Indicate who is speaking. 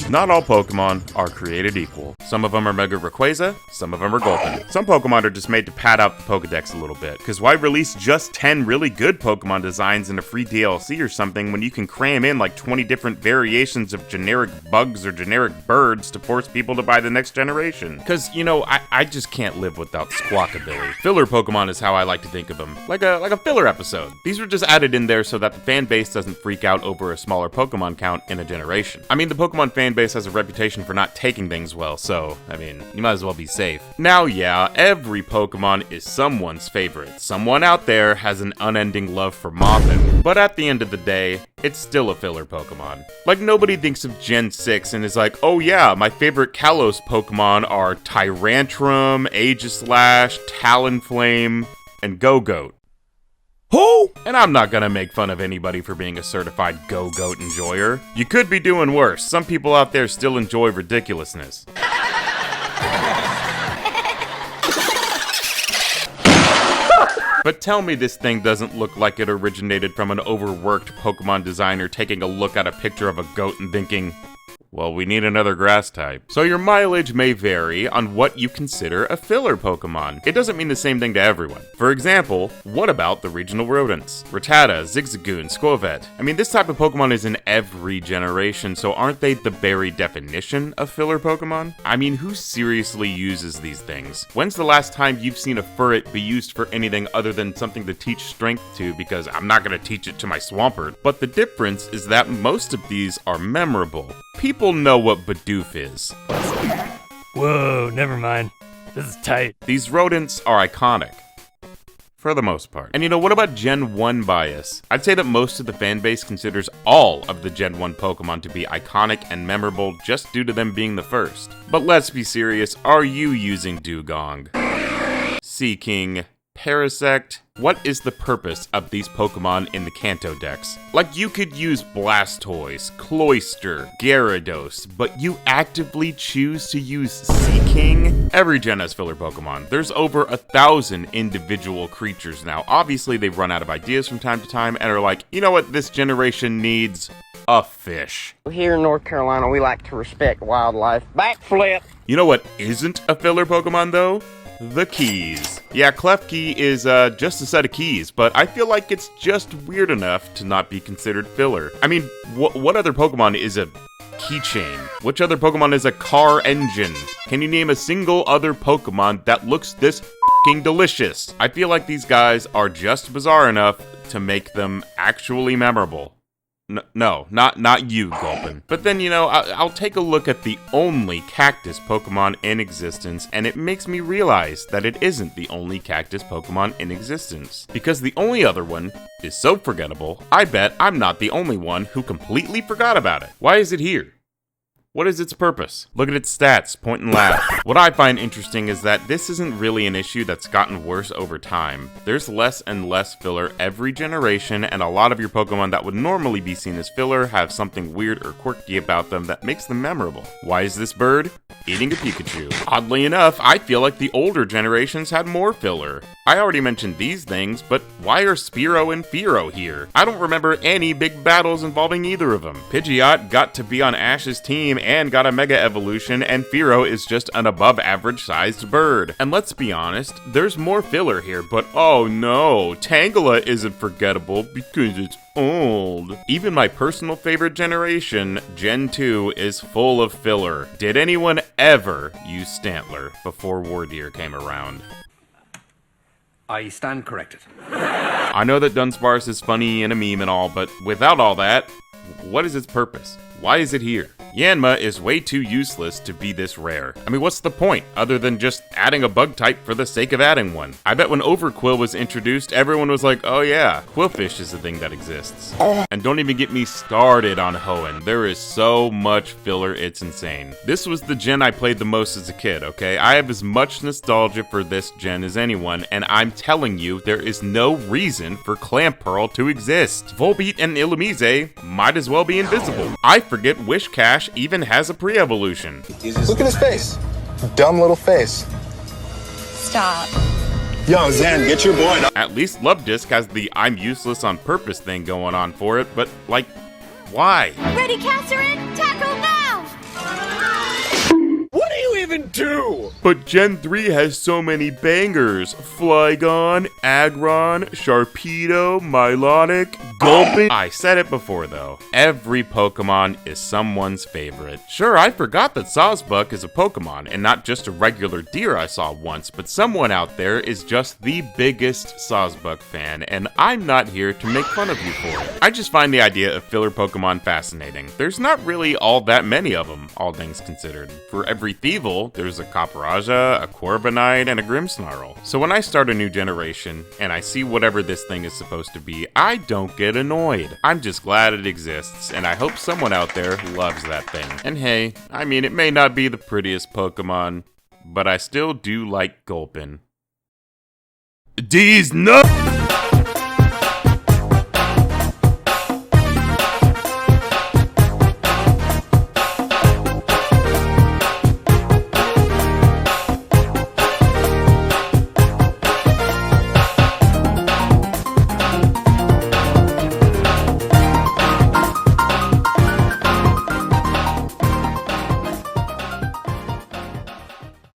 Speaker 1: Not all Pokemon are created equal. Some of them are Mega Rayquaza, some of them are Gulpin. Some Pokemon are just made to pad out the Pokedex a little bit, because why release just 10 really good Pokemon designs in a free DLC or something when you can cram in like 20 different variations of generic bugs or generic birds to force people to buy the next generation? Because, you know, I just can't live without Squawkabilly. Filler Pokemon is how I like to think of them, like a filler episode. These were just added in there so that the fan base doesn't freak out over a smaller Pokemon count in a generation. I mean, the Pokemon fan base has a reputation for not taking things well, so, I mean, you might as well be safe. Now, yeah, every Pokemon is someone's favorite. Someone out there has an unending love for Mothim, but at the end of the day, it's still a filler Pokemon. Like, nobody thinks of Gen 6 and is like, oh yeah, my favorite Kalos Pokemon are Tyrantrum, Aegislash, Talonflame, and Go-Goat. Who? And I'm not gonna make fun of anybody for being a certified Go-Goat enjoyer. You could be doing worse. Some people out there still enjoy ridiculousness. But tell me this thing doesn't look like it originated from an overworked Pokemon designer taking a look at a picture of a goat and thinking, well, we need another grass type. So your mileage may vary on what you consider a filler Pokemon. It doesn't mean the same thing to everyone. For example, what about the regional rodents? Rattata, Zigzagoon, Squirvet. I mean, this type of Pokemon is in every generation, so aren't they the very definition of filler Pokemon? I mean, who seriously uses these things? When's the last time you've seen a Furret be used for anything other than something to teach strength to, because I'm not gonna teach it to my Swampert? But the difference is that most of these are memorable. People know what Bidoof is.
Speaker 2: Whoa, never mind. This is tight.
Speaker 1: These rodents are iconic. For the most part. And you know, what about Gen 1 bias? I'd say that most of the fanbase considers all of the Gen 1 Pokemon to be iconic and memorable just due to them being the first. But let's be serious, are you using Dugong? Seaking? Parasect? What is the purpose of these Pokemon in the Kanto Dex? Like, you could use Blastoise, Cloyster, Gyarados, but you actively choose to use Seaking? Every gen has filler Pokemon. There's over 1,000 individual creatures now. Obviously, they've run out of ideas from time to time and are like, you know what this generation needs? A fish.
Speaker 3: Here in North Carolina, we like to respect wildlife. Backflip!
Speaker 1: You know what isn't a filler Pokemon, though? The keys. Yeah, Klefki is just a set of keys, but I feel like it's just weird enough to not be considered filler. I mean, what other Pokemon is a keychain? Which other Pokemon is a car engine? Can you name a single other Pokemon that looks this f***ing delicious? I feel like these guys are just bizarre enough to make them actually memorable. No, not you, Gulpin. But then, you know, I'll take a look at the only cactus Pokemon in existence, and it makes me realize that it isn't the only cactus Pokemon in existence. Because the only other one is so forgettable, I bet I'm not the only one who completely forgot about it. Why is it here? What is its purpose? Look at its stats, point and laugh. What I find interesting is that this isn't really an issue that's gotten worse over time. There's less and less filler every generation, and a lot of your Pokemon that would normally be seen as filler have something weird or quirky about them that makes them memorable. Why is this bird eating a Pikachu? Oddly enough, I feel like the older generations had more filler. I already mentioned these things, but why are Spearow and Fearow here? I don't remember any big battles involving either of them. Pidgeot got to be on Ash's team and got a Mega Evolution, and Fearow is just an above-average sized bird. And let's be honest, there's more filler here, but oh no, Tangela isn't forgettable because it's old. Even my personal favorite generation, Gen 2, is full of filler. Did anyone ever use Stantler before Wardeer came around?
Speaker 4: I stand corrected.
Speaker 1: I know that Dunsparce is funny and a meme and all, but without all that, what is its purpose? Why is it here? Yanma is way too useless to be this rare. I mean, what's the point, other than just adding a bug type for the sake of adding one? I bet when Overquill was introduced, everyone was like, oh yeah, Quillfish is a thing that exists. And don't even get me started on Hoenn. There is so much filler, it's insane. This was the gen I played the most as a kid, okay? I have as much nostalgia for this gen as anyone, and I'm telling you, there is no reason for Clamperl to exist. Volbeat and Illumise might as well be invisible. I forget Wishcash even has a pre-evolution.
Speaker 5: Look at his face. Dumb little face.
Speaker 6: Stop.
Speaker 5: Yo, Zen, get your boy.
Speaker 1: At least Love Disc has the I'm useless on purpose thing going on for it, but like, Why?
Speaker 6: Ready, Catherine? Tackle now!
Speaker 5: What do you even do?
Speaker 1: But Gen 3 has so many bangers. Flygon, Aggron, Sharpedo, Milotic, Gulpin. I said it before though. Every Pokemon is someone's favorite. Sure, I forgot that Sawsbuck is a Pokemon and not just a regular deer I saw once, but someone out there is just the biggest Sawsbuck fan, and I'm not here to make fun of you for it. I just find the idea of filler Pokemon fascinating. There's not really all that many of them, all things considered. For every Thievul, there's a Copperajah, a Corviknight, and a Grimmsnarl. So when I start a new generation, and I see whatever this thing is supposed to be, I don't get annoyed. I'm just glad it exists, and I hope someone out there loves that thing. And hey, I mean, it may not be the prettiest Pokemon, but I still do like Gulpin. These nuts!